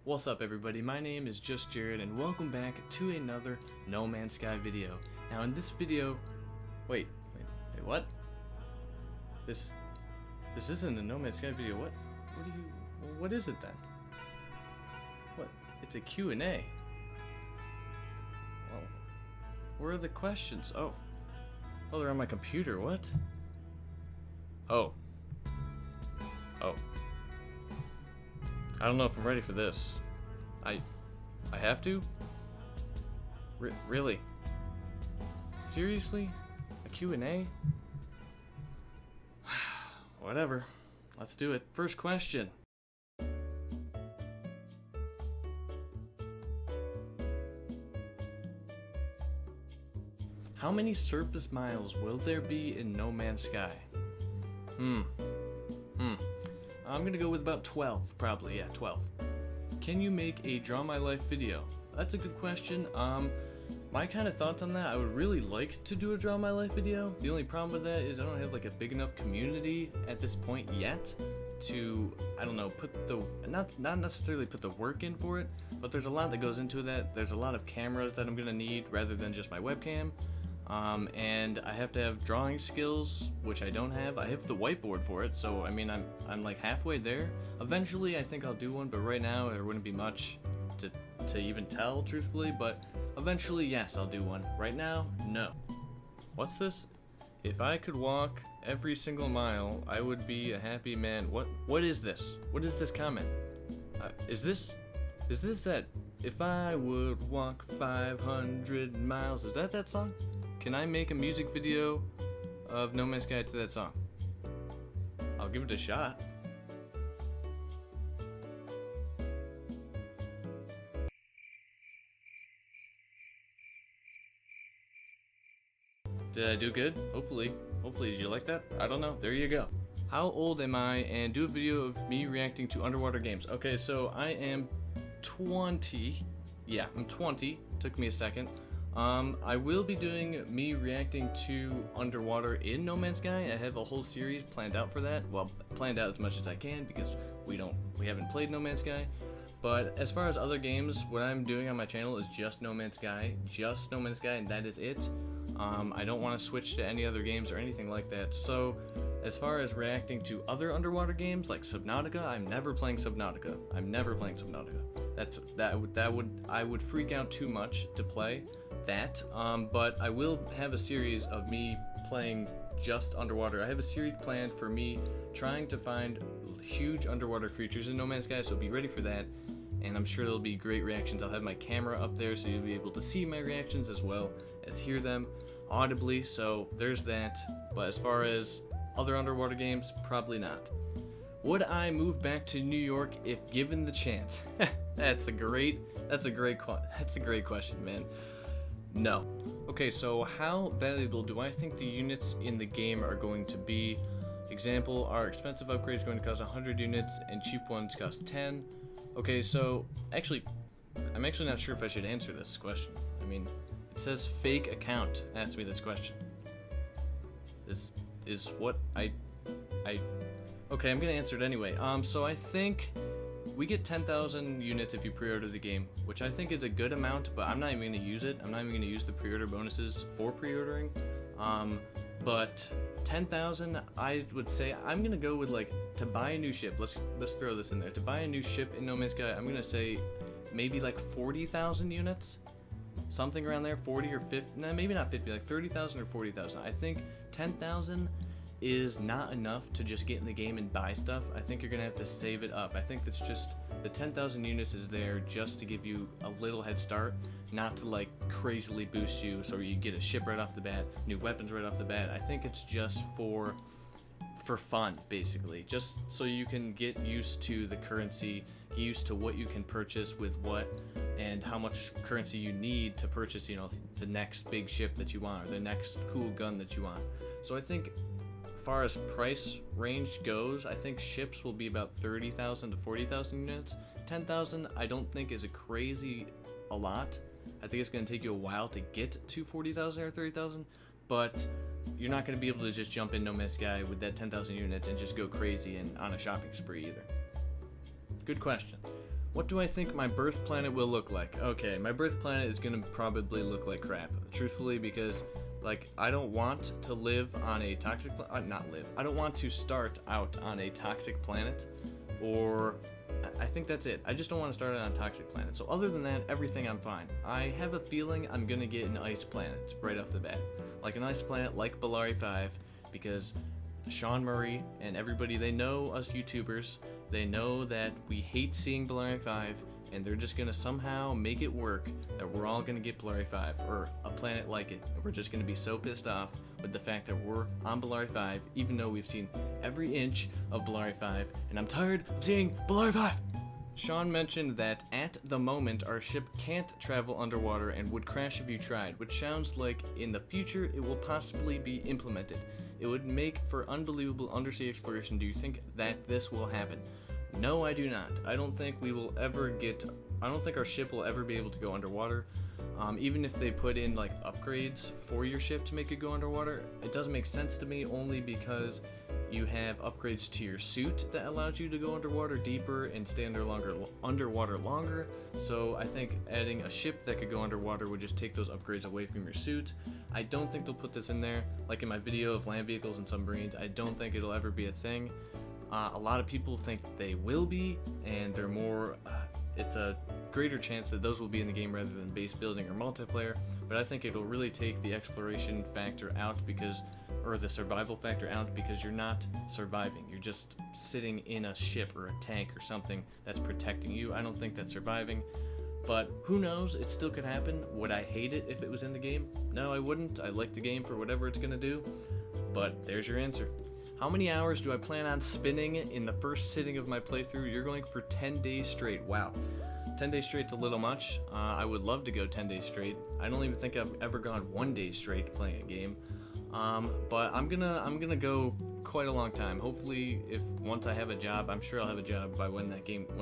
What's up everybody, my name is JustJarrod and welcome back to another No Man's Sky video. Now in this video, wait, what? This isn't a No Man's Sky video. What is it then? What? It's a Q&A. Well, where are the questions? Oh, they're on my computer. What? Oh. I don't know if I'm ready for this. I have to? Really? Seriously? A Q&A? Whatever. Let's do it. First question. How many Serpas Miles will there be in No Man's Sky? I'm gonna go with about 12, probably, yeah, 12. Can you make a Draw My Life video? That's a good question. My kind of thoughts on that, I would really like to do a Draw My Life video. The only problem with that is I don't have like a big enough community at this point yet to, I don't know, put the, not necessarily put the work in for it, but there's a lot that goes into that. There's a lot of cameras that I'm gonna need rather than just my webcam. And I have to have drawing skills, which I don't have. I have the whiteboard for it, so I mean I'm like halfway there. Eventually I think I'll do one, but right now there wouldn't be much to even tell truthfully, but eventually yes, I'll do one. Right now, no. What's this? If I could walk every single mile, I would be a happy man. What is this? What is this comment? Is this that if I would walk 500 miles? Is that song? Can I make a music video of No Man's Sky to that song? I'll give it a shot. Did I do good? Hopefully. Did you like that? I don't know. There you go. How old am I? And do a video of me reacting to underwater games. Okay, so I am 20. Yeah, I'm 20. Took me a second. I will be doing me reacting to underwater in No Man's Sky. I have a whole series planned out for that. Well, planned out as much as I can because we haven't played No Man's Sky. But as far as other games, what I'm doing on my channel is just No Man's Sky, and that is it. I don't want to switch to any other games or anything like that. So, as far as reacting to other underwater games like Subnautica, I'm never playing Subnautica. I would freak out too much to play that. But I will have a series of me playing just underwater. I have a series planned for me trying to find huge underwater creatures in No Man's Sky, so be ready for that. And I'm sure there'll be great reactions. I'll have my camera up there so you'll be able to see my reactions as well as hear them audibly, so there's that. But as far as other underwater games, probably not. Would I move back to New York if given the chance? That's a great question, man. No. Okay, so how valuable do I think the units in the game are going to be? Example, are expensive upgrades going to cost 100 units and cheap ones cost 10? Okay, so I'm actually not sure if I should answer this question. I mean, it says fake account asked me this question. Is what okay, I'm gonna answer it anyway. So I think we get 10,000 units if you pre-order the game, which I think is a good amount, but I'm not even gonna use it. I'm not even gonna use the pre-order bonuses for pre-ordering. But 10,000, I would say I'm gonna go with, like, to buy a new ship. Let's throw this in there. To buy a new ship in No Man's Sky, I'm gonna say maybe like 40,000 units, something around there. 40 or 50? No, maybe not 50. Like 30,000 or 40,000. I think 10,000 is not enough to just get in the game and buy stuff. I think you're gonna have to save it up. I think that's just the 10,000 units is there just to give you a little head start, not to like crazily boost you so you get a ship right off the bat, new weapons right off the bat. I think it's just for fun, basically, just so you can get used to the currency, get used to what you can purchase with what, and how much currency you need to purchase, you know, the next big ship that you want or the next cool gun that you want. So I think as far as price range goes, I think ships will be about 30,000 to 40,000 units. 10,000 I don't think is a lot. I think it's going to take you a while to get to 40,000 or 30,000, but you're not going to be able to just jump in No Man's Sky with that 10,000 units and just go crazy and on a shopping spree either. Good question. What do I think my birth planet will look like? Okay, my birth planet is gonna probably look like crap, truthfully, because like I don't want to live on a toxic I don't want to start out on a toxic planet, or I think that's it. I just don't want to start out on a toxic planet. So other than that, everything I'm fine. I have a feeling I'm gonna get an ice planet right off the bat, like an ice planet like Bellari 5, because Sean Murray and everybody, they know us YouTubers, they know that we hate seeing Bellari 5, and they're just gonna somehow make it work that we're all gonna get Bellari 5, or a planet like it, and we're just gonna be so pissed off with the fact that we're on Bellari 5, even though we've seen every inch of Bellari 5, and I'm tired of seeing Bellari 5! Sean mentioned that at the moment our ship can't travel underwater and would crash if you tried, which sounds like in the future it will possibly be implemented. It would make for unbelievable undersea exploration. Do you think that this will happen? No, I do not. I don't think our ship will ever be able to go underwater. Even if they put in like upgrades for your ship to make it go underwater, it doesn't make sense to me, only because you have upgrades to your suit that allows you to go underwater deeper and stay underwater longer. So I think adding a ship that could go underwater would just take those upgrades away from your suit. I don't think they'll put this in there. Like in my video of land vehicles and submarines, I don't think it'll ever be a thing. A lot of people think they will be, and they're more, it's a greater chance that those will be in the game rather than base building or multiplayer, but I think it'll really take the exploration factor out or the survival factor out, because you're not surviving. You're just sitting in a ship or a tank or something that's protecting you. I don't think that's surviving, but who knows? It still could happen. Would I hate it if it was in the game? No, I wouldn't. I like the game for whatever it's gonna do, but there's your answer. How many hours do I plan on spinning in the first sitting of my playthrough? You're going for 10 days straight. Wow. 10 days straight's a little much. I would love to go 10 days straight. I don't even think I've ever gone 1 day straight playing a game. But I'm gonna go quite a long time. Hopefully, if once I have a job, I'm sure I'll have a job by when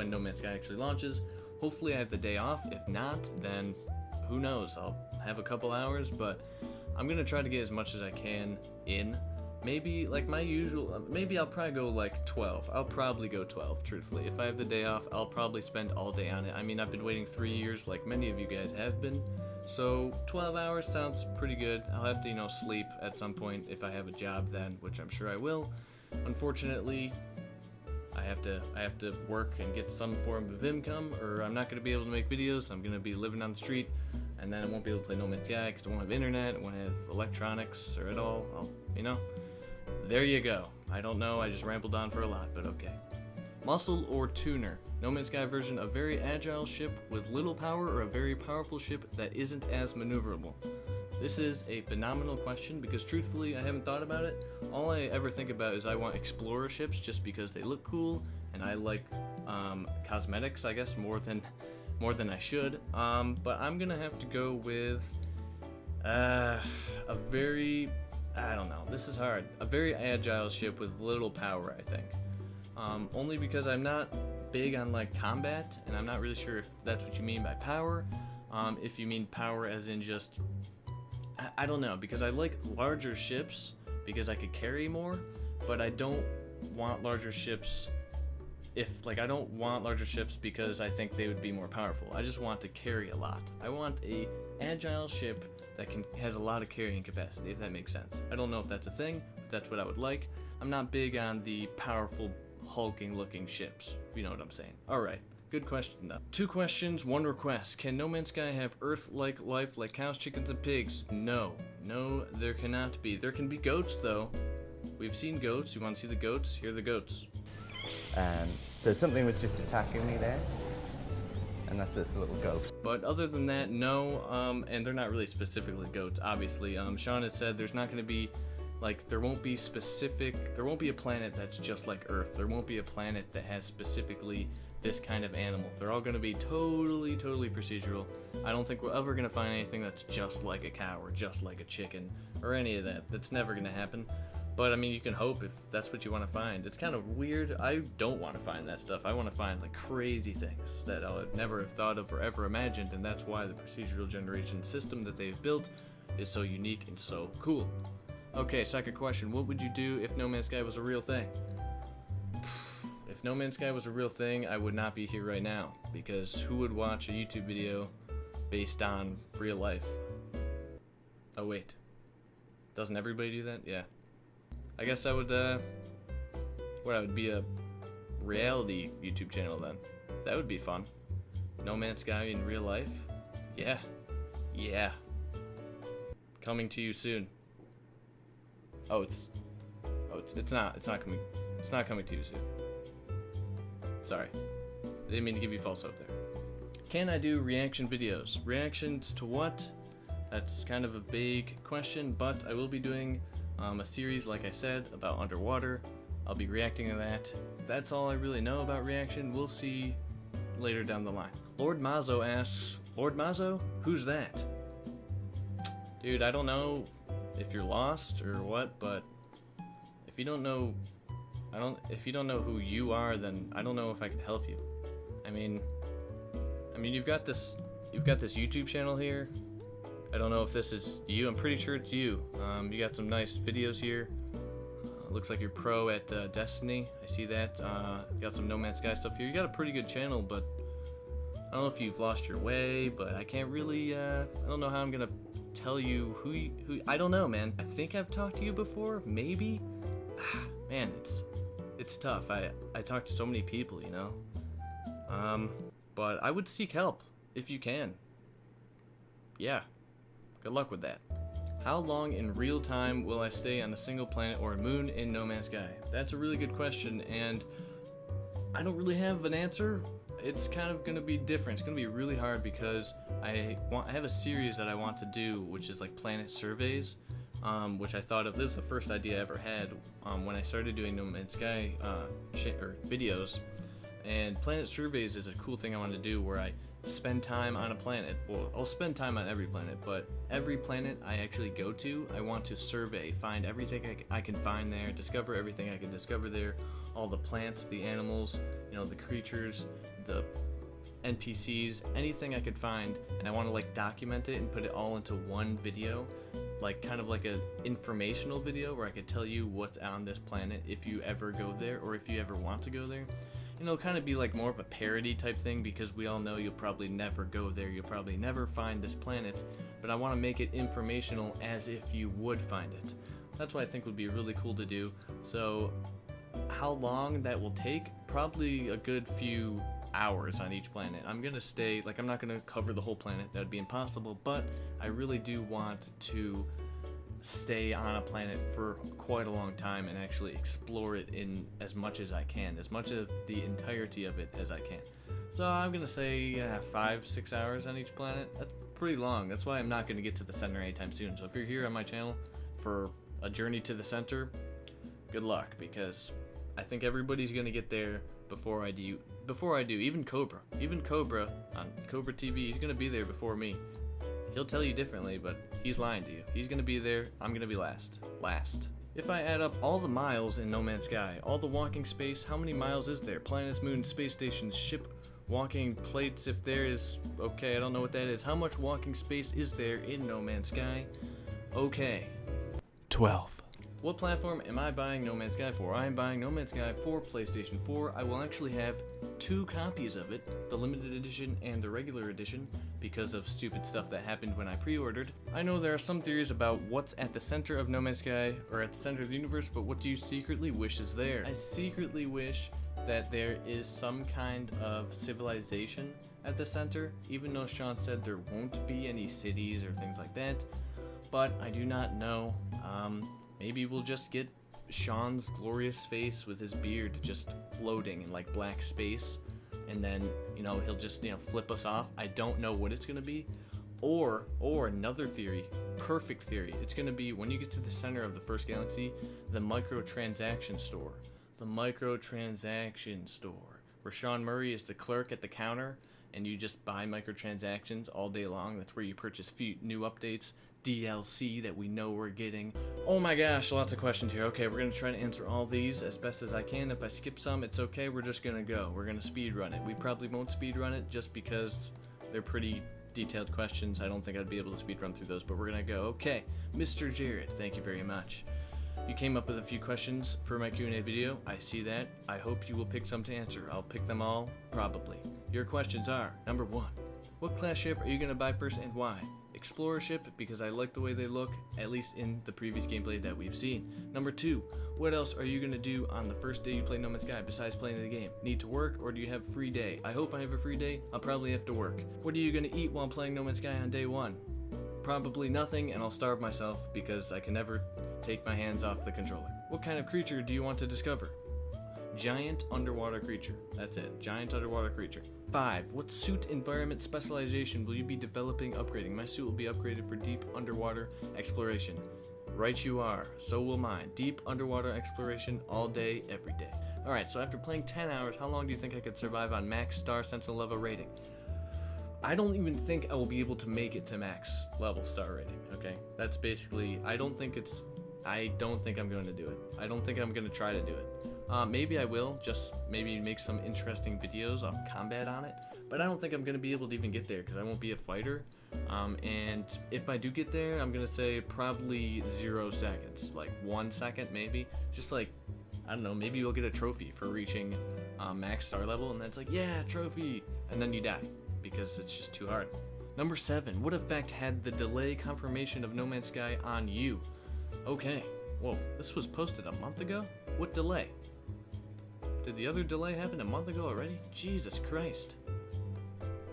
No Man's Sky actually launches. Hopefully I have the day off. If not, then who knows? I'll have a couple hours, but I'm gonna try to get as much as I can in. Maybe like my usual, maybe I'll probably go like 12. I'll probably go 12, truthfully. If I have the day off, I'll probably spend all day on it. I mean, I've been waiting 3 years like many of you guys have been. So 12 hours sounds pretty good. I'll have to, sleep at some point if I have a job then, which I'm sure I will. Unfortunately, I have to work and get some form of income, or I'm not going to be able to make videos. I'm going to be living on the street, and then I won't be able to play No Man's Sky because I won't have internet, I won't have electronics or at all. There you go. I don't know, I just rambled on for a lot, but okay. Muscle or tuner? No Man's Sky version, a very agile ship with little power, or a very powerful ship that isn't as maneuverable? This is a phenomenal question, because truthfully I haven't thought about it. All I ever think about is I want explorer ships just because they look cool, and I like cosmetics, I guess, more than I should. But I'm gonna have to go with I don't know, this is hard. A very agile ship with little power, I think. Only because I'm not big on like combat, and I'm not really sure if that's what you mean by power. If you mean power as in just, I don't know, because I like larger ships because I could carry more, but I don't want larger ships I don't want larger ships because I think they would be more powerful. I just want to carry a lot. I want a agile ship that has a lot of carrying capacity, if that makes sense. I don't know if that's a thing, but that's what I would like. I'm not big on the powerful, hulking looking ships, if you know what I'm saying. Alright, good question though. 2 questions, 1 request. Can No Man's Sky have Earth-like life like cows, chickens, and pigs? No, there cannot be. There can be goats though. We've seen goats. You want to see the goats? Here are the goats. So something was just attacking me there, and that's this little goat. But other than that, no, and they're not really specifically goats, obviously. Sean has said there's not going to be, there won't be a planet that's just like Earth. There won't be a planet that has specifically this kind of animal. They're all going to be totally procedural. I don't think we're ever going to find anything that's just like a cow or just like a chicken or any of that. That's never going to happen. But I mean, you can hope if that's what you want to find. It's kind of weird. I don't want to find that stuff. I want to find crazy things that I would never have thought of or ever imagined, and that's why the procedural generation system that they've built is so unique and so cool. Okay, second question. What would you do if No Man's Sky was a real thing? If No Man's Sky was a real thing, I would not be here right now, because who would watch a YouTube video based on real life? Oh wait, doesn't everybody do that? Yeah. I guess I would, I would be a reality YouTube channel then. That would be fun. No Man's Sky in real life? Yeah. Yeah. Coming to you soon. It's not coming. It's not coming to you soon. Sorry. I didn't mean to give you false hope there. Can I do reaction videos? Reactions to what? That's kind of a vague question, but I will be doing a series, like I said, about underwater. I'll be reacting to that. That's all I really know about reaction. We'll see later down the line. Lord Mazzo asks, Lord Mazzo? Who's that? Dude, I don't know if you're lost or what, but if you don't know who you are, then I don't know if I can help you. I mean you've got this YouTube channel here. I don't know if this is you. I'm pretty sure it's you. You got some nice videos here. Looks like you're pro at Destiny. I see that. You got some No Man's Sky stuff here. You got a pretty good channel, but I don't know if you've lost your way. But I can't really. I don't know how I'm gonna tell you who. I don't know, man. I think I've talked to you before. Maybe. Man, it's tough. I talk to so many people, you know. But I would seek help if you can. Yeah. Good luck with that. How long in real time will I stay on a single planet or a moon in No Man's Sky? That's a really good question, and I don't really have an answer. It's kind of going to be different. It's going to be really hard because I have a series that I want to do, which is like planet surveys, which I thought of. This was the first idea I ever had when I started doing No Man's Sky videos. And planet surveys is a cool thing I want to do, where I spend time on a planet. Well, I'll spend time on every planet, but every planet I actually go to, I want to survey, find everything I can find there, discover everything I can discover there, all the plants, the animals, you know, the creatures, the NPCs, anything I could find, and I want to like document it and put it all into one video, like kind of like an informational video where I could tell you what's on this planet if you ever go there or if you ever want to go there. And it'll kind of be like more of a parody type thing, because we all know you'll probably never go there, you'll probably never find this planet, but I want to make it informational as if you would find it. That's what I think would be really cool to do. So how long that will take? Probably a good few hours on each planet. I'm gonna stay, like, I'm not gonna cover the whole planet, that would be impossible, but I really do want to stay on a planet for quite a long time and actually explore it in as much as I can, as much of the entirety of it as I can. So I'm gonna say 5-6 hours on each planet. That's pretty long. That's why I'm not gonna get to the center anytime soon. So if you're here on my channel for a journey to the center, good luck, because I think everybody's gonna get there before I do. Even Cobra on Cobra TV, he's gonna be there before me. He'll tell you differently, but he's lying to you. He's gonna be there, I'm gonna be last. If I add up all the miles in No Man's Sky, all the walking space, how many miles is there? Planets, moons, space stations, ship, walking plates, if there is, okay, I don't know what that is. How much walking space is there in No Man's Sky? Okay. 12. What platform am I buying No Man's Sky for? I am buying No Man's Sky for PlayStation 4. I will actually have 2 copies of it, the limited edition and the regular edition, because of stupid stuff that happened when I pre-ordered. I know there are some theories about what's at the center of No Man's Sky, or at the center of the universe, but what do you secretly wish is there? I secretly wish that there is some kind of civilization at the center, even though Sean said there won't be any cities or things like that, but I do not know. Maybe we'll just get Sean's glorious face with his beard just floating in like black space, and then, you know, he'll just, you know, flip us off. I don't know what it's gonna be. Or another theory, perfect theory, it's gonna be when you get to the center of the first galaxy, the microtransaction store. The microtransaction store, where Sean Murray is the clerk at the counter, and you just buy microtransactions all day long. That's where you purchase new updates, DLC that we know we're getting. Oh my gosh, lots of questions here. Okay, we're gonna try to answer all these as best as I can. If I skip some, it's okay, we're just gonna go. We're gonna speed run it. We probably won't speed run it just because they're pretty detailed questions. I don't think I'd be able to speed run through those, but we're gonna go. Okay, Mr. Jared, thank you very much. You came up with a few questions for my Q&A video. I see that. I hope you will pick some to answer. I'll pick them all, probably. Your questions are, number 1, what class ship are you going to buy first and why? Explorer ship, because I like the way they look, at least in the previous gameplay that we've seen. Number 2, what else are you going to do on the first day you play No Man's Sky besides playing the game? Need to work, or do you have a free day? I hope I have a free day. I'll probably have to work. What are you going to eat while playing No Man's Sky on day 1? Probably nothing, and I'll starve myself because I can never take my hands off the controller. What kind of creature do you want to discover? Giant underwater creature. That's it. Giant underwater creature. 5. What suit environment specialization will you be developing, upgrading? My suit will be upgraded for deep underwater exploration. Right you are. So will mine. Deep underwater exploration all day, every day. Alright, so after playing 10 hours, how long do you think I could survive on max star sentinel level rating? I don't even think I will be able to make it to max level star rating, okay? That's basically, I don't think I'm going to do it. I don't think I'm going to try to do it. Maybe I will, just maybe make some interesting videos of combat on it, but I don't think I'm going to be able to even get there because I won't be a fighter. And if I do get there, I'm going to say probably 0 seconds, like 1 second maybe. Just like, I don't know, maybe you'll get a trophy for reaching max star level, and that's like, yeah, trophy, and then you die because it's just too hard. Number 7, what effect had the delay confirmation of No Man's Sky on you? Okay, whoa, this was posted a month ago? What delay? Did the other delay happen a month ago already? Jesus Christ.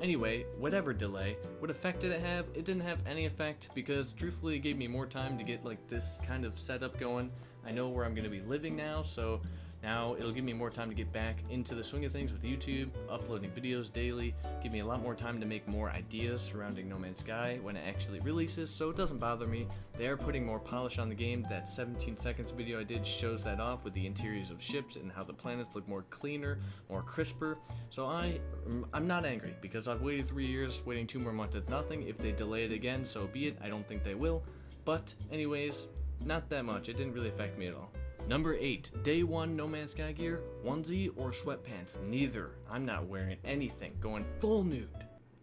Anyway, whatever delay, what effect did it have? It didn't have any effect because truthfully it gave me more time to get like this kind of setup going. I know where I'm going to be living now, so now it'll give me more time to get back into the swing of things with YouTube, uploading videos daily, give me a lot more time to make more ideas surrounding No Man's Sky when it actually releases, so it doesn't bother me. They are putting more polish on the game. That 17 seconds video I did shows that off with the interiors of ships and how the planets look more cleaner, more crisper. So I'm not angry because I've waited 3 years, waiting 2 more months is nothing. If they delay it again, so be it. I don't think they will. But anyways, not that much. It didn't really affect me at all. Number 8, day 1 No Man's Sky gear, onesie or sweatpants? Neither. I'm not wearing anything. Going full nude.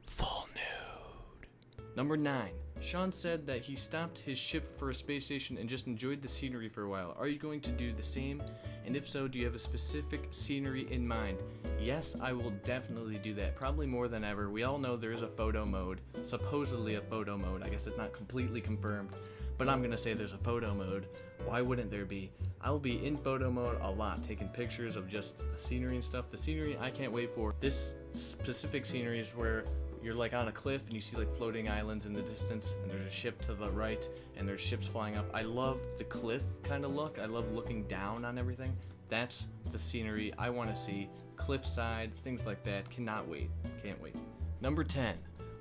Full nude. Number 9, Sean said that he stopped his ship for a space station and just enjoyed the scenery for a while. Are you going to do the same? And if so, do you have a specific scenery in mind? Yes, I will definitely do that. Probably more than ever. We all know there is a photo mode. Supposedly a photo mode. I guess it's not completely confirmed, but I'm gonna say there's a photo mode. Why wouldn't there be? I'll be in photo mode a lot, taking pictures of just the scenery and stuff. The scenery I can't wait for. This specific scenery is where you're like on a cliff and you see like floating islands in the distance and there's a ship to the right and there's ships flying up. I love the cliff kind of look. I love looking down on everything. That's the scenery I want to see. Cliffside, things like that. Cannot wait. Can't wait. Number 10.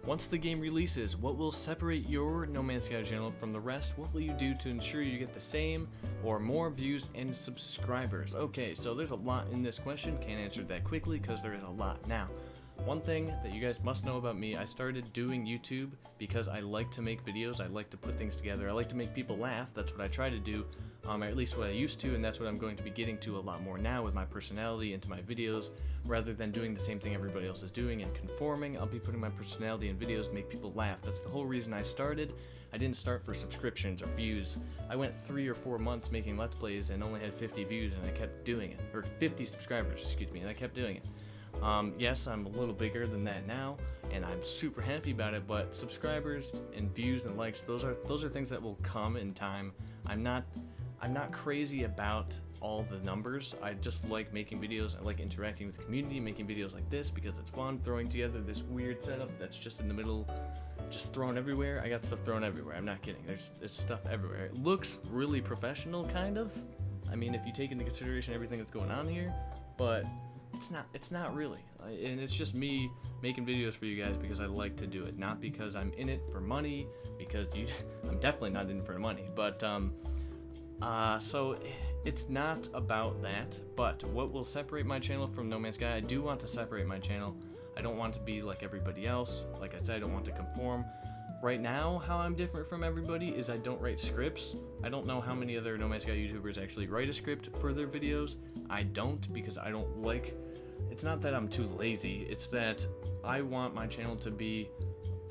Once the game releases, what will separate your No Man's Sky channel from the rest? What will you do to ensure you get the same or more views and subscribers? Okay, so there's a lot in this question. Can't answer that quickly because there is a lot. Now, one thing that you guys must know about me, I started doing YouTube because I like to make videos. I like to put things together. I like to make people laugh. That's what I try to do, or at least what I used to, and that's what I'm going to be getting to a lot more now with my personality into my videos. Rather than doing the same thing everybody else is doing and conforming, I'll be putting my personality in videos, make people laugh. That's the whole reason I started. I didn't start for subscriptions or views. I went 3 or 4 months making Let's Plays and only had 50 views, and I kept doing it. Or 50 subscribers, excuse me, and I kept doing it. Yes, I'm a little bigger than that now, and I'm super happy about it, but subscribers and views and likes, those are things that will come in time. I'm not crazy about all the numbers. I just like making videos. I like interacting with the community, making videos like this because it's fun, throwing together this weird setup that's just in the middle, just thrown everywhere. I got stuff thrown everywhere. I'm not kidding. There's stuff everywhere. It looks really professional, kind of. I mean, if you take into consideration everything that's going on here, but it's not really. And it's just me making videos for you guys because I like to do it, not because I'm in it for money, because I'm definitely not in it for money, but so it's not about that. But what will separate my channel from No Man's Sky? I do want to separate my channel. I don't want to be like everybody else. Like I said, I don't want to conform. Right now, how I'm different from everybody is I don't write scripts. I don't know how many other No Man's Sky YouTubers actually write a script for their videos. I don't, because I don't like... It's not that I'm too lazy, it's that I want my channel to be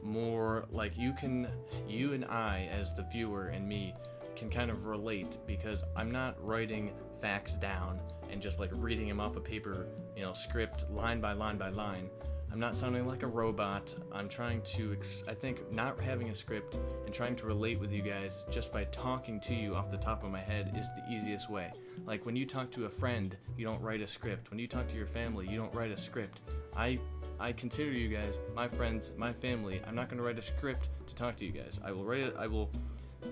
more like you and I, as the viewer, and me, can kind of relate, because I'm not writing facts down and just like reading them off a paper, you know, script line by line by line. I'm not sounding like a robot. I'm trying to, I think not having a script and trying to relate with you guys just by talking to you off the top of my head is the easiest way. Like when you talk to a friend, you don't write a script. When you talk to your family, you don't write a script. I consider you guys my friends, my family. I'm not going to write a script to talk to you guys. I will write it, I will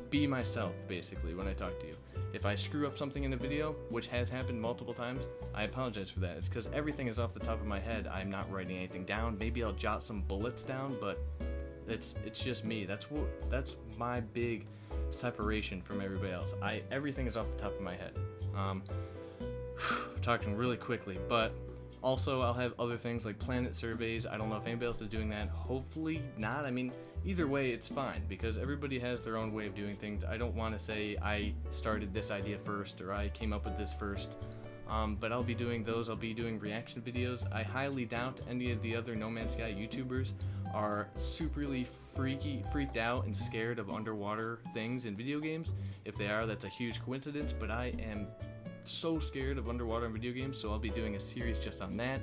be myself basically when I talk to you. If I screw up something in a video, which has happened multiple times, I apologize for that. It's because everything is off the top of my head. I'm not writing anything down. Maybe I'll jot some bullets down, but it's just me. That's my big separation from everybody else. Everything is off the top of my head. Talking really quickly, but also I'll have other things like planet surveys. I don't know if anybody else is doing that. Hopefully not. I mean, either way it's fine, because everybody has their own way of doing things. I don't want to say I started this idea first or I came up with this first, but I'll be doing those. I'll be doing reaction videos. I highly doubt any of the other No Man's Sky YouTubers are superly freaked out and scared of underwater things in video games. If they are, that's a huge coincidence, but I am so scared of underwater in video games, so I'll be doing a series just on that.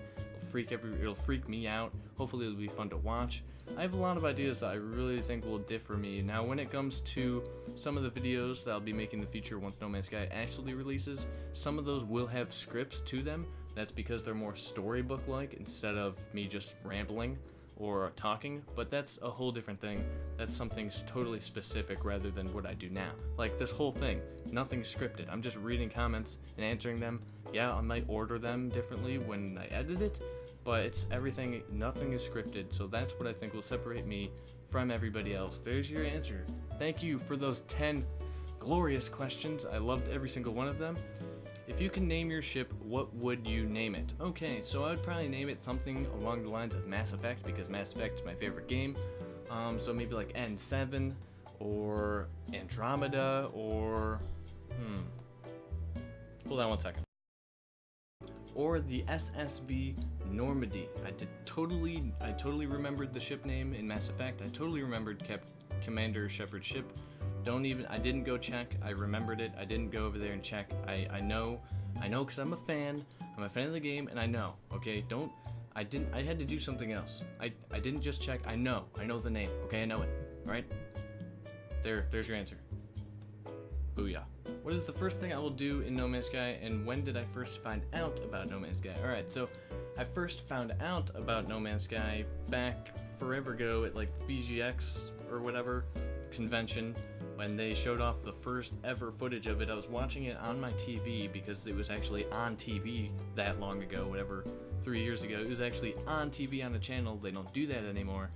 It'll freak me out. Hopefully it'll be fun to watch. I have a lot of ideas that I really think will differ me. Now when it comes to some of the videos that I'll be making in the future once No Man's Sky actually releases, some of those will have scripts to them. That's because they're more storybook-like instead of me just rambling or talking, but that's a whole different thing. That's something totally specific rather than what I do now. Like this whole thing, nothing's scripted. I'm just reading comments and answering them. Yeah, I might order them differently when I edit it, but it's everything, nothing is scripted, so that's what I think will separate me from everybody else. There's your answer. Thank you for those 10 glorious questions. I loved every single one of them. If you can name your ship, what would you name it? Okay, so I would probably name it something along the lines of Mass Effect, because Mass Effect is my favorite game. So maybe like N7 or Andromeda or hold on one second. Or the SSV Normandy. I totally remembered the ship name in Mass Effect. I totally remembered Commander Shepard's ship. I didn't go check. I remembered it. I didn't go over there and check. I know because I'm a fan. I'm a fan of the game, and I know. Okay, I had to do something else. I didn't just check. I know the name. Okay, I know it. All right. There's your answer. Booyah. What is the first thing I will do in No Man's Sky, and when did I first find out about No Man's Sky? Alright, so I first found out about No Man's Sky back forever ago at like VGX or whatever convention when they showed off the first ever footage of it. I was watching it on my TV because it was actually on TV that long ago, whatever, 3 years ago. It was actually on TV on a channel. They don't do that anymore.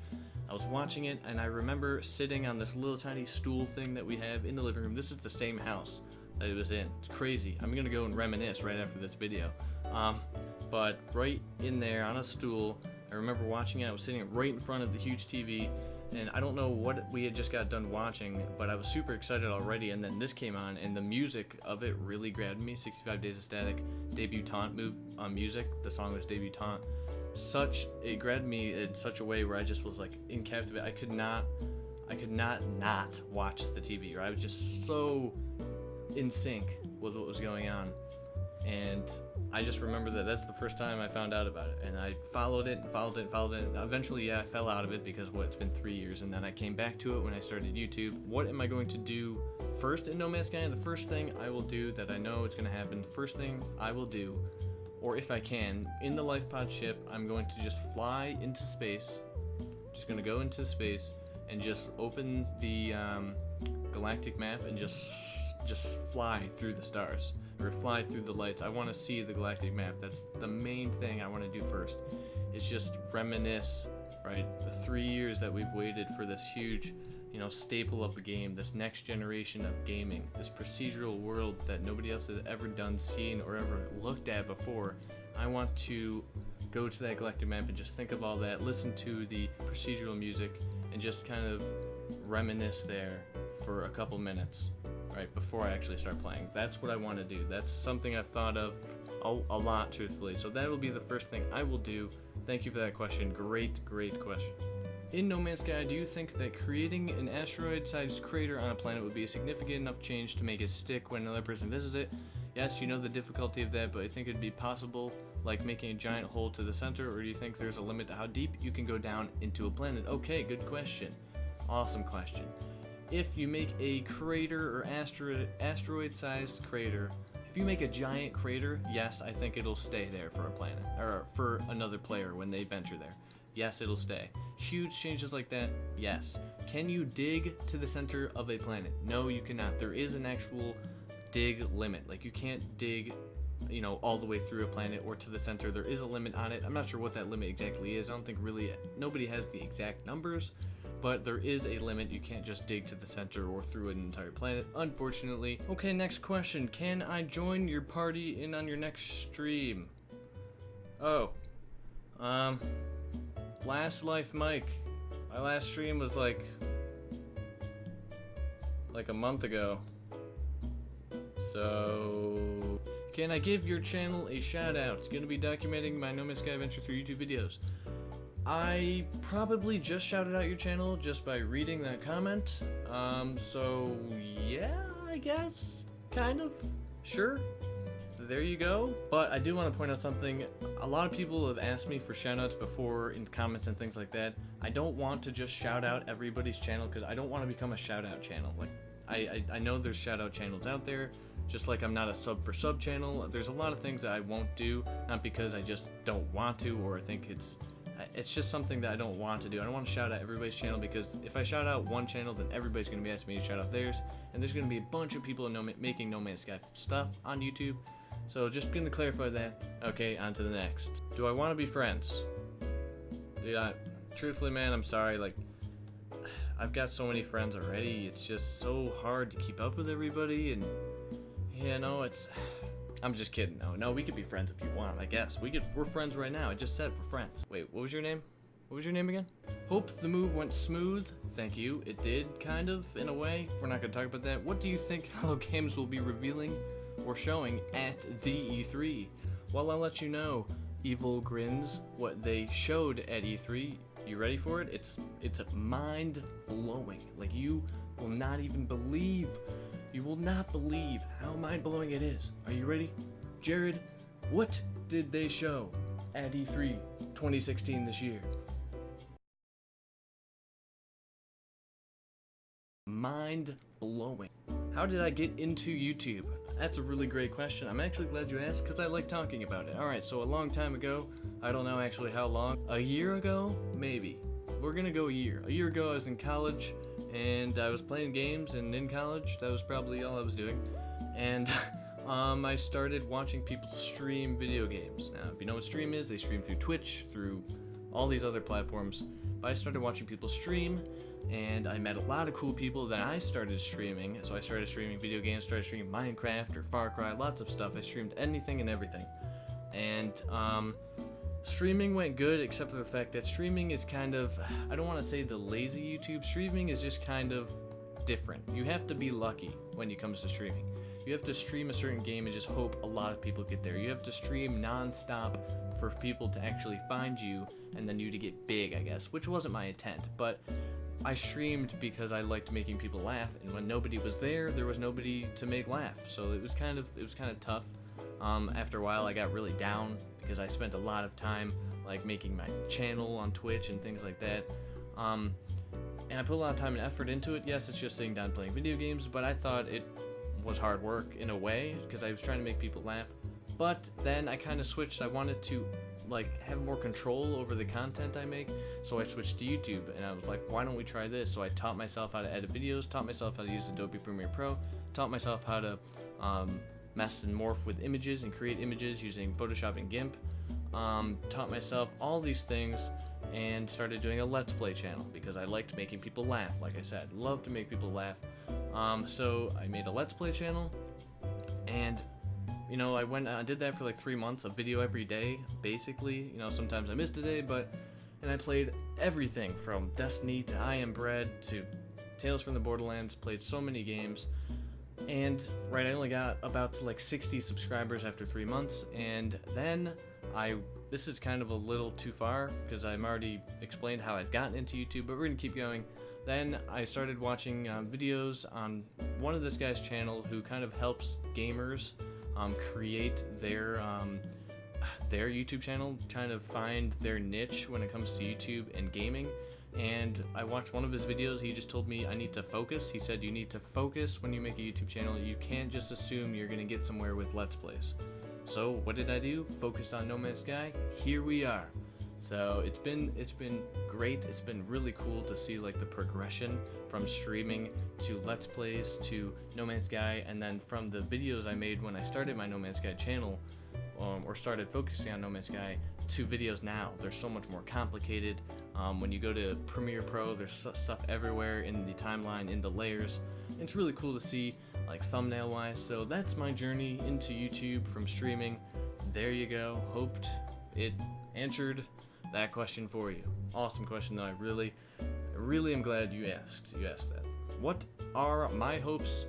I was watching it, and I remember sitting on this little tiny stool thing that we have in the living room. This is the same house that it was in. It's crazy. I'm gonna go and reminisce right after this video. But right in there on a stool, I remember watching it. I was sitting right in front of the huge TV, and I don't know what we had just got done watching, but I was super excited already, and then this came on, and the music of it really grabbed me. 65 Days of Static, Debutante music. The song was Debutante. It grabbed me in such a way where I just was like in captivate. I could not watch the TV, or I was just so in sync with what was going on. And I just remember that's the first time I found out about it, and I followed it. Eventually, yeah, I fell out of it because it's been 3 years, and then I came back to it when I started YouTube. What am I going to do first in No Man's Sky? The first thing I will do that I know it's going to happen, first thing I will do, or if I can, in the life pod ship, I'm going to just fly into space. Just going to go into space and just open the galactic map and just fly through the stars, or fly through the lights. I want to see the galactic map. That's the main thing I want to do first. It's just reminisce, right? The 3 years that we've waited for this huge, staple of the game, this next generation of gaming, this procedural world that nobody else has ever done, seen, or ever looked at before. I want to go to that galactic map and just think of all that, listen to the procedural music, and just kind of reminisce there for a couple minutes, right, before I actually start playing. That's what I want to do. That's something I've thought of a lot, truthfully. So that will be the first thing I will do Thank you for that question. Great question. In No Man's Sky, do you think that creating an asteroid-sized crater on a planet would be a significant enough change to make it stick when another person visits it? Yes, you know the difficulty of that, but I think it'd be possible, like making a giant hole to the center, or do you think there's a limit to how deep you can go down into a planet? Okay, good question. Awesome question. If you make a crater or asteroid-sized crater, if you make a giant crater, yes, I think it'll stay there for a planet, or for another player when they venture there. Yes, it'll stay. Huge changes like that, yes. Can you dig to the center of a planet? No, you cannot. There is an actual dig limit. Like, you can't dig, you know, all the way through a planet or to the center. There is a limit on it. I'm not sure what that limit exactly is. I don't think really, nobody has the exact numbers, but there is a limit. You can't just dig to the center or through an entire planet, unfortunately. Okay, next question. Can I join your party in on your next stream? Oh, Last Life Mike. My last stream was like a month ago. So, can I give your channel a shout out? It's gonna be documenting my No Man's Sky adventure through YouTube videos. I probably just shouted out your channel just by reading that comment. So yeah, I guess, kind of, sure. There you go. But I do want to point out something. A lot of people have asked me for shoutouts before in comments and things like that. I don't want to just shout out everybody's channel because I don't want to become a shout out channel. Like, I know there's shout out channels out there, just like I'm not a sub for sub channel. There's a lot of things that I won't do, not because I just don't want to or I think it's just something that I don't want to do. I don't want to shout out everybody's channel because if I shout out one channel, then everybody's going to be asking me to shout out theirs, and there's going to be a bunch of people making No Man's Sky stuff on YouTube. So just going to clarify that. Okay, on to the next. Do I want to be friends? Yeah, truthfully, man, I'm sorry. Like, I've got so many friends already. It's just so hard to keep up with everybody, and yeah, no, it's. I'm just kidding. No, we could be friends if you want. I guess we're friends right now. I just said we're friends. Wait, what was your name? What was your name again? Hope the move went smooth. Thank you. It did, kind of, in a way. We're not gonna talk about that. What do you think Hello Games will be revealing or showing at the E3? Well, I'll let you know, Evil Grins, what they showed at E3. You ready for it? It's mind-blowing. Like, you will not even believe. You will not believe how mind-blowing it is. Are you ready? Jared, what did they show at E3 2016 this year? Mind-blowing. How did I get into YouTube? That's a really great question. I'm actually glad you asked because I like talking about it. Alright, so a long time ago, I don't know actually how long, a year ago? Maybe. We're gonna go a year. A year ago I was in college and I was playing games, and in college that was probably all I was doing. And I started watching people stream video games. Now, if you know what stream is, they stream through Twitch, through all these other platforms. But I started watching people stream, and I met a lot of cool people that I started streaming. So I started streaming video games, started streaming Minecraft or Far Cry, lots of stuff. I streamed anything and everything. And streaming went good, except for the fact that streaming is kind of, I don't want to say the lazy YouTube. Streaming is just kind of different. You have to be lucky when it comes to streaming. You have to stream a certain game and just hope a lot of people get there. You have to stream non-stop for people to actually find you and then you to get big, I guess, which wasn't my intent. But I streamed because I liked making people laugh, and when nobody was there, there was nobody to make laugh. So it was kind of tough. After a while, I got really down because I spent a lot of time like making my channel on Twitch and things like that. And I put a lot of time and effort into it. Yes, it's just sitting down playing video games, but I thought it was hard work in a way because I was trying to make people laugh. But then I kind of switched. I wanted to like have more control over the content I make, so I switched to YouTube, and I was like, why don't we try this? So I taught myself how to edit videos, taught myself how to use Adobe Premiere Pro, taught myself how to mess and morph with images and create images using Photoshop and GIMP, taught myself all these things, and started doing a Let's Play channel because I liked making people laugh. Like I said, love to make people laugh. So I made a Let's Play channel, and you know, I did that for like 3 months, a video every day, basically. You know, sometimes I missed a day, and I played everything from Destiny to I Am Bread to Tales from the Borderlands, played so many games. And, right, I only got about like 60 subscribers after 3 months, and then I this is kind of a little too far because I've already explained how I've gotten into YouTube, but we're gonna keep going. Then I started watching videos on one of this guy's channel who kind of helps gamers create their YouTube channel, trying to find their niche when it comes to YouTube and gaming. And I watched one of his videos. He just told me I need to focus. He said you need to focus when you make a YouTube channel. You can't just assume you're gonna get somewhere with Let's Plays. So what did I do? Focused on No Man's Sky. Here we are. So it's been great. It's been really cool to see like the progression from streaming to Let's Plays to No Man's Sky, and then from the videos I made when I started my No Man's Sky channel, or started focusing on No Man's Sky, to videos now. They're so much more complicated. When you go to Premiere Pro, there's stuff everywhere in the timeline, in the layers. It's really cool to see, like thumbnail wise. So that's my journey into YouTube from streaming. There you go. Hoped it answered that question for you. Awesome question though. I really am glad you asked that. What are my hopes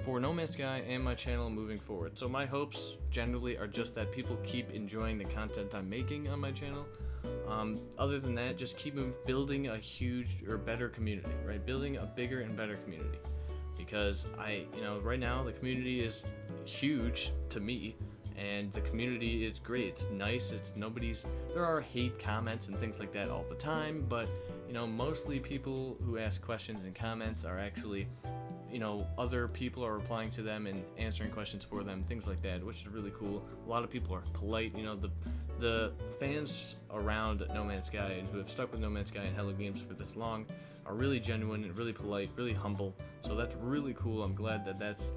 for No Man's Sky and my channel moving forward? So my hopes generally are just that people keep enjoying the content I'm making on my channel. Other than that, just keep building a huge or better community, right? Building a bigger and better community. Because right now the community is huge to me, and the community is great. It's nice. There are hate comments and things like that all the time, but mostly people who ask questions and comments are actually, other people are replying to them and answering questions for them, things like that, which is really cool. A lot of people are polite. The fans around No Man's Sky and who have stuck with No Man's Sky and Hello Games for this long are really genuine and really polite, really humble. So that's really cool. I'm glad that that's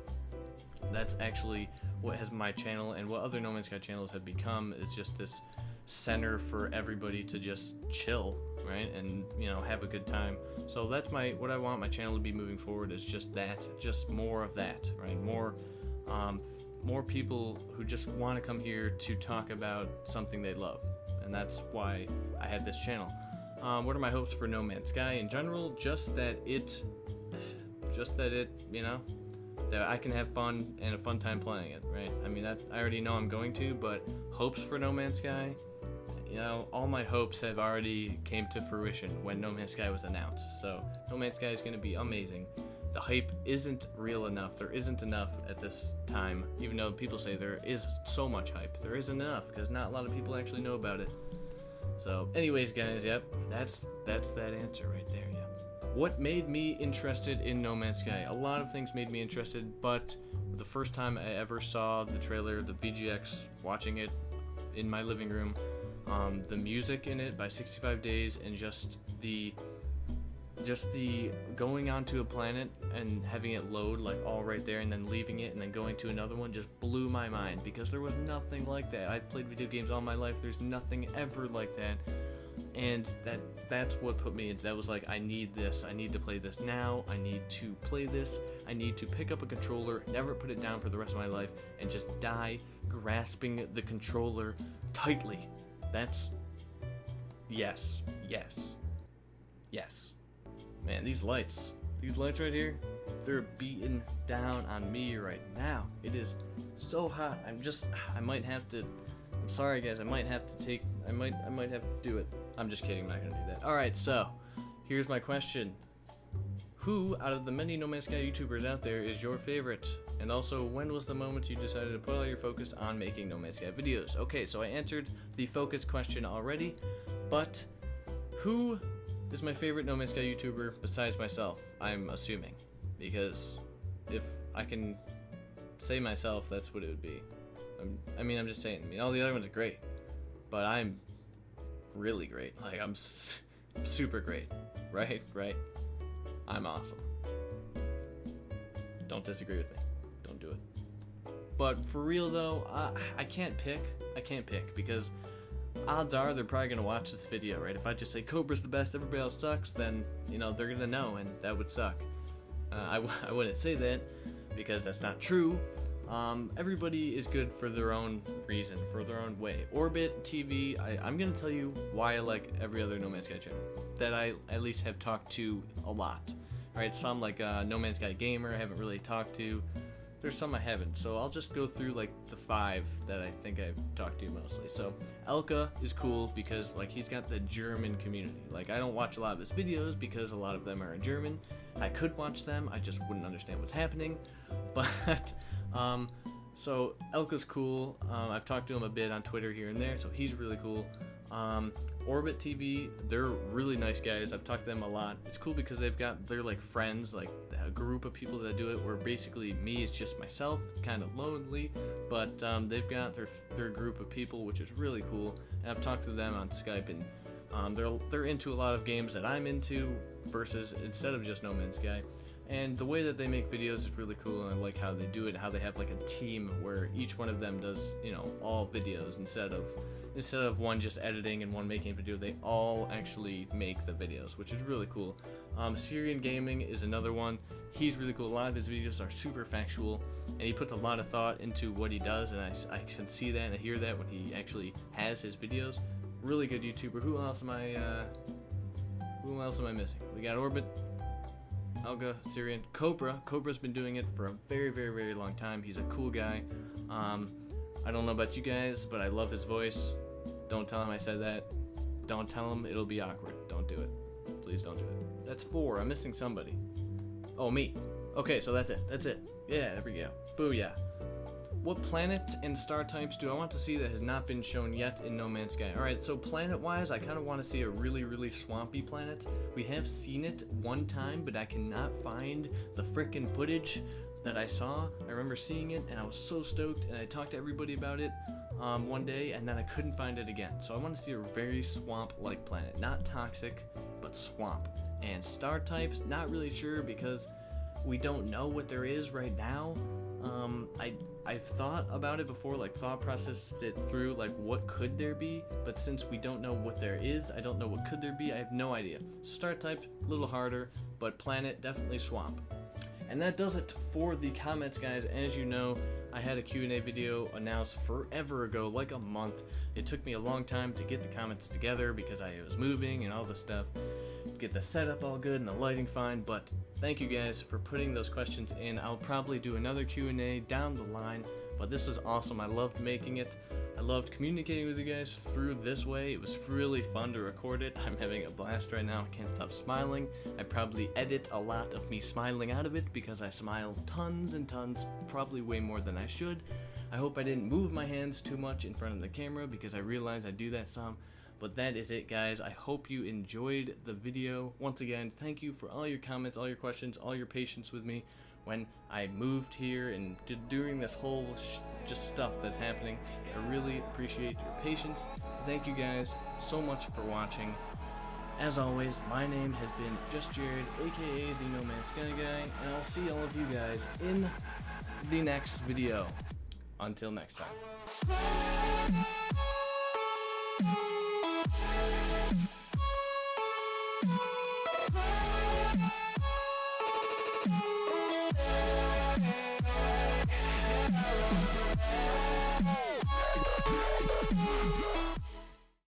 actually what has my channel and what other No Man's Sky channels have become, is just this center for everybody to just chill, right, and have a good time. So that's what I want my channel to be moving forward, is just more of that, right? More people who just want to come here to talk about something they love, and that's why I have this channel. What are my hopes for No Man's Sky in general? Just that that I can have fun and a fun time playing it, right? I mean, I already know I'm going to, but hopes for No Man's Sky, all my hopes have already came to fruition when No Man's Sky was announced. So No Man's Sky is going to be amazing. The hype isn't real enough. There isn't enough at this time, even though people say there is so much hype. There isn't enough because not a lot of people actually know about it. So anyways, guys, yep, that's that answer right there. Yeah. What made me interested in No Man's Sky? A lot of things made me interested, but the first time I ever saw the trailer, the VGX, watching it in my living room, the music in it by 65 Days, and just the going onto a planet and having it load like all right there and then leaving it and then going to another one just blew my mind, because there was nothing like that. I've played video games all my life. There's nothing ever like that. And that's what put me into that. Was like, I need this. I need to play this now. I need to play this. I need to pick up a controller, never put it down for the rest of my life, and just die grasping the controller tightly. That's yes. Man, these lights right here, they're beating down on me right now. It is so hot. I'm sorry guys, I might have to do it. I'm just kidding, I'm not gonna do that. Alright, so here's my question. Who out of the many No Man's Sky YouTubers out there is your favorite? And also, when was the moment you decided to put all your focus on making No Man's Sky videos? Okay, so I answered the focus question already, but who is my favorite No Man's Sky YouTuber besides myself, I'm assuming? Because if I can say myself, that's what it would be. I'm just saying. I mean, all the other ones are great, but I'm really great. Like, I'm super great, right? I'm awesome. Don't disagree with me. Don't do it. But for real though, I can't pick because odds are they're probably gonna watch this video, right? If I just say Cobra's the best, everybody else sucks, then they're gonna know, and that would suck. I wouldn't say that because that's not true. Everybody is good for their own reason, for their own way. Orbit TV, I'm gonna tell you why I like every other No Man's Sky channel that I at least have talked to a lot. Right, some like No Man's Sky Gamer I haven't really talked to. there's some I haven't. So I'll just go through like the 5 that I think I've talked to mostly. So Elka is cool because like he's got the German community. Like I don't watch a lot of his videos because a lot of them are in German. I could watch them, I just wouldn't understand what's happening. But so Elka's cool. I've talked to him a bit on Twitter here and there, so he's really cool. Orbit TV, they're really nice guys. I've talked to them a lot. It's cool because they're like friends, like a group of people that do it, where basically me is just myself, kind of lonely, but they've got their group of people, which is really cool. And I've talked to them on Skype, and they're into a lot of games that I'm into, versus instead of just No Man's Sky. And the way that they make videos is really cool, and I like how they do it, how they have like a team where each one of them does, you know, all videos instead of one just editing and one making a video. They all actually make the videos, which is really cool. Syrian Gaming is another one. He's really cool. A lot of his videos are super factual, and he puts a lot of thought into what he does, and I can see that and hear that when he actually has his videos. Really good YouTuber. Who else am I missing? We got Orbit, Elga, Syrian, Cobra. Cobra's been doing it for a very, very, very long time. He's a cool guy. I don't know about you guys, but I love his voice. Don't tell him I said that. Don't tell him, it'll be awkward. Don't do it. Please don't do it. That's 4. I'm missing somebody. Oh, me. Okay, so that's it. That's it. Yeah, there we go. Booyah. What planet and star types do I want to see that has not been shown yet in No Man's Sky? Alright, so planet-wise, I kind of want to see a really, really swampy planet. We have seen it one time, but I cannot find the frickin' footage that I saw. I remember seeing it, and I was so stoked, and I talked to everybody about it one day, and then I couldn't find it again. So I want to see a very swamp-like planet. Not toxic, but swamp. And star types, not really sure, because we don't know what there is right now. I've thought about it before, like thought processed it through, like what could there be, but since we don't know what there is, I don't know what could there be, I have no idea. Star type, a little harder, but planet, definitely swamp. And that does it for the comments, guys. As you know, I had a Q&A video announced forever ago, like a month. It took me a long time to get the comments together because I was moving and all this stuff, get the setup all good and the lighting fine, but thank you guys for putting those questions in. I'll probably do another Q&A down the line, but this is awesome. I loved making it. I loved communicating with you guys through this way. It was really fun to record it. I'm having a blast right now. I can't stop smiling. I probably edit a lot of me smiling out of it because I smile tons and tons, probably way more than I should. I hope I didn't move my hands too much in front of the camera because I realize I do that some. But that is it, guys. I hope you enjoyed the video. Once again, thank you for all your comments, all your questions, all your patience with me when I moved here and during this whole just stuff that's happening. I really appreciate your patience. Thank you guys so much for watching. As always, my name has been JustJarrod, aka the No Man's Sky Guy, and I'll see all of you guys in the next video. Until next time.